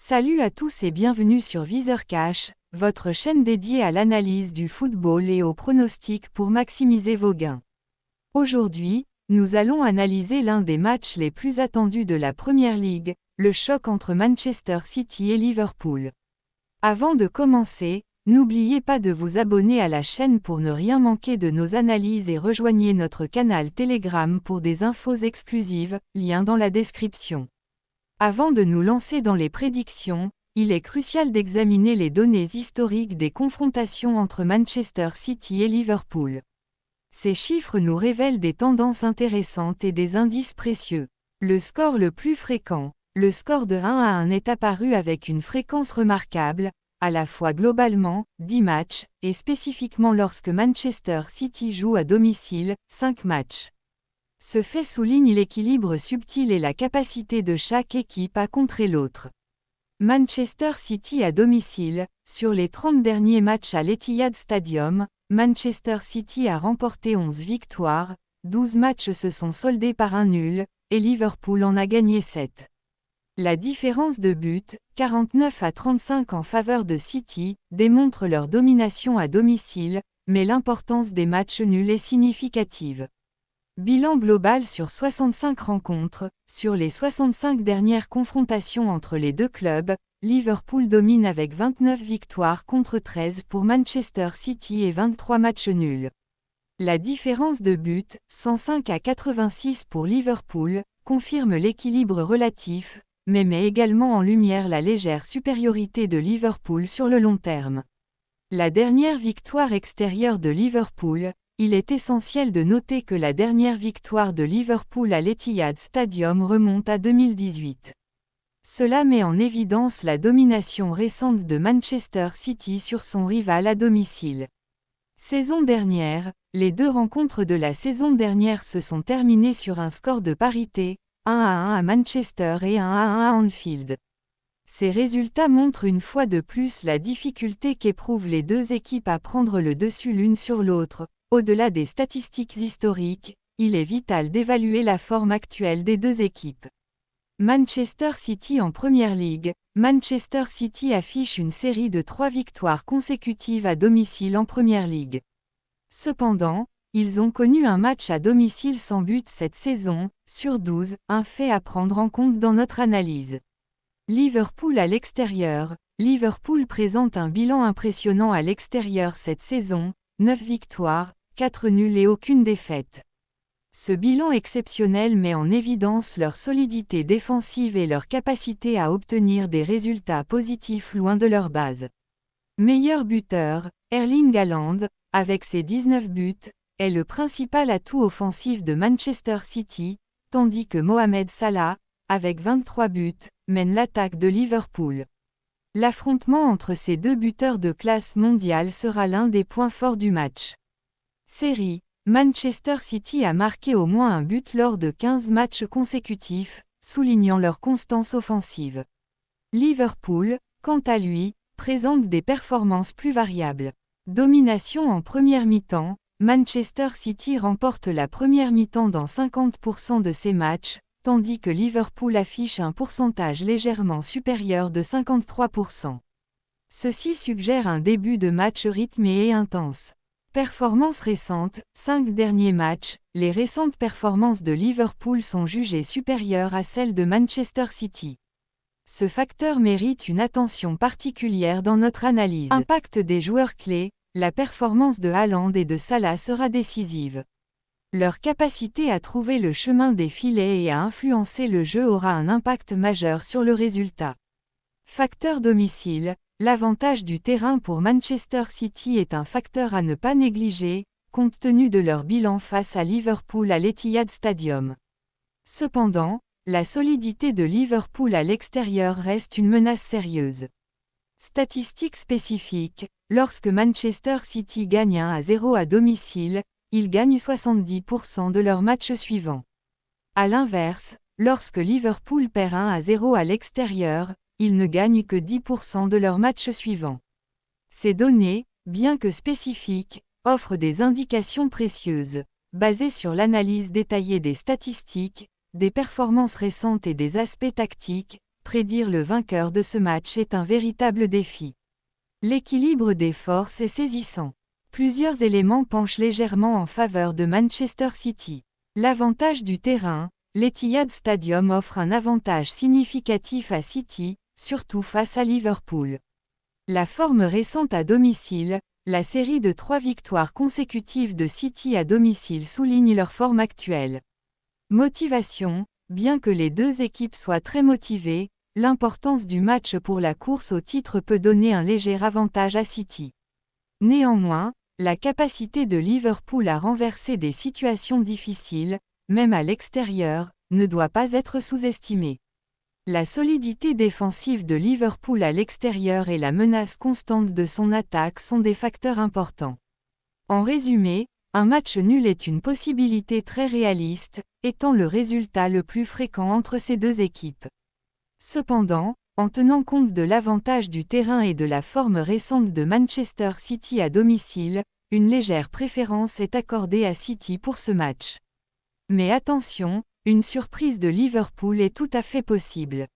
Salut à tous et bienvenue sur Viseur Cash, votre chaîne dédiée à l'analyse du football et aux pronostics pour maximiser vos gains. Aujourd'hui, nous allons analyser l'un des matchs les plus attendus de la Premier League, le choc entre Manchester City et Liverpool. Avant de commencer, n'oubliez pas de vous abonner à la chaîne pour ne rien manquer de nos analyses et rejoignez notre canal Telegram pour des infos exclusives, lien dans la description. Avant de nous lancer dans les prédictions, il est crucial d'examiner les données historiques des confrontations entre Manchester City et Liverpool. Ces chiffres nous révèlent des tendances intéressantes et des indices précieux. Le score le plus fréquent, le score de 1-1 est apparu avec une fréquence remarquable, à la fois globalement, 10 matchs, et spécifiquement lorsque Manchester City joue à domicile, 5 matchs. Ce fait souligne l'équilibre subtil et la capacité de chaque équipe à contrer l'autre. Manchester City à domicile, sur les 30 derniers matchs à l'Etihad Stadium, Manchester City a remporté 11 victoires, 12 matchs se sont soldés par un nul, et Liverpool en a gagné 7. La différence de but, 49-35 en faveur de City, démontre leur domination à domicile, mais l'importance des matchs nuls est significative. Bilan global sur 65 rencontres, sur les 65 dernières confrontations entre les deux clubs, Liverpool domine avec 29 victoires contre 13 pour Manchester City et 23 matchs nuls. La différence de but, 105-86 pour Liverpool, confirme l'équilibre relatif, mais met également en lumière la légère supériorité de Liverpool sur le long terme. La dernière victoire extérieure de Liverpool, il est essentiel de noter que la dernière victoire de Liverpool à l'Etihad Stadium remonte à 2018. Cela met en évidence la domination récente de Manchester City sur son rival à domicile. Saison dernière, les deux rencontres de la saison dernière se sont terminées sur un score de parité, 1-1 à Manchester et 1-1 à Anfield. Ces résultats montrent une fois de plus la difficulté qu'éprouvent les deux équipes à prendre le dessus l'une sur l'autre. Au-delà des statistiques historiques, il est vital d'évaluer la forme actuelle des deux équipes. Manchester City en Premier League, Manchester City affiche une série de 3 victoires consécutives à domicile en Premier League. Cependant, ils ont connu un match à domicile sans but cette saison, sur 12, un fait à prendre en compte dans notre analyse. Liverpool à l'extérieur, Liverpool présente un bilan impressionnant à l'extérieur cette saison, 9 victoires, 4 nuls et aucune défaite. Ce bilan exceptionnel met en évidence leur solidité défensive et leur capacité à obtenir des résultats positifs loin de leur base. Meilleur buteur, Erling Haaland, avec ses 19 buts, est le principal atout offensif de Manchester City, tandis que Mohamed Salah, avec 23 buts, mène l'attaque de Liverpool. L'affrontement entre ces deux buteurs de classe mondiale sera l'un des points forts du match. Série, Manchester City a marqué au moins un but lors de 15 matchs consécutifs, soulignant leur constance offensive. Liverpool, quant à lui, présente des performances plus variables. Domination en première mi-temps, Manchester City remporte la première mi-temps dans 50% de ses matchs, tandis que Liverpool affiche un pourcentage légèrement supérieur de 53%. Ceci suggère un début de match rythmé et intense. Performances récentes, 5 derniers matchs, les récentes performances de Liverpool sont jugées supérieures à celles de Manchester City. Ce facteur mérite une attention particulière dans notre analyse. Impact des joueurs clés, la performance de Haaland et de Salah sera décisive. Leur capacité à trouver le chemin des filets et à influencer le jeu aura un impact majeur sur le résultat. Facteur domicile, l'avantage du terrain pour Manchester City est un facteur à ne pas négliger, compte tenu de leur bilan face à Liverpool à l'Etihad Stadium. Cependant, la solidité de Liverpool à l'extérieur reste une menace sérieuse. Statistiques spécifiques, lorsque Manchester City gagne 1-0 à domicile, ils gagnent 70% de leurs matchs suivants. A l'inverse, lorsque Liverpool perd 1-0 à l'extérieur, ils ne gagnent que 10% de leurs matchs suivants. Ces données, bien que spécifiques, offrent des indications précieuses. Basées sur l'analyse détaillée des statistiques, des performances récentes et des aspects tactiques, prédire le vainqueur de ce match est un véritable défi. L'équilibre des forces est saisissant. Plusieurs éléments penchent légèrement en faveur de Manchester City. L'avantage du terrain, l'Etihad Stadium offre un avantage significatif à City, surtout face à Liverpool. La forme récente à domicile, la série de 3 victoires consécutives de City à domicile souligne leur forme actuelle. Motivation, bien que les deux équipes soient très motivées, l'importance du match pour la course au titre peut donner un léger avantage à City. Néanmoins, la capacité de Liverpool à renverser des situations difficiles, même à l'extérieur, ne doit pas être sous-estimée. La solidité défensive de Liverpool à l'extérieur et la menace constante de son attaque sont des facteurs importants. En résumé, un match nul est une possibilité très réaliste, étant le résultat le plus fréquent entre ces deux équipes. Cependant, en tenant compte de l'avantage du terrain et de la forme récente de Manchester City à domicile, une légère préférence est accordée à City pour ce match. Mais attention, une surprise de Liverpool est tout à fait possible.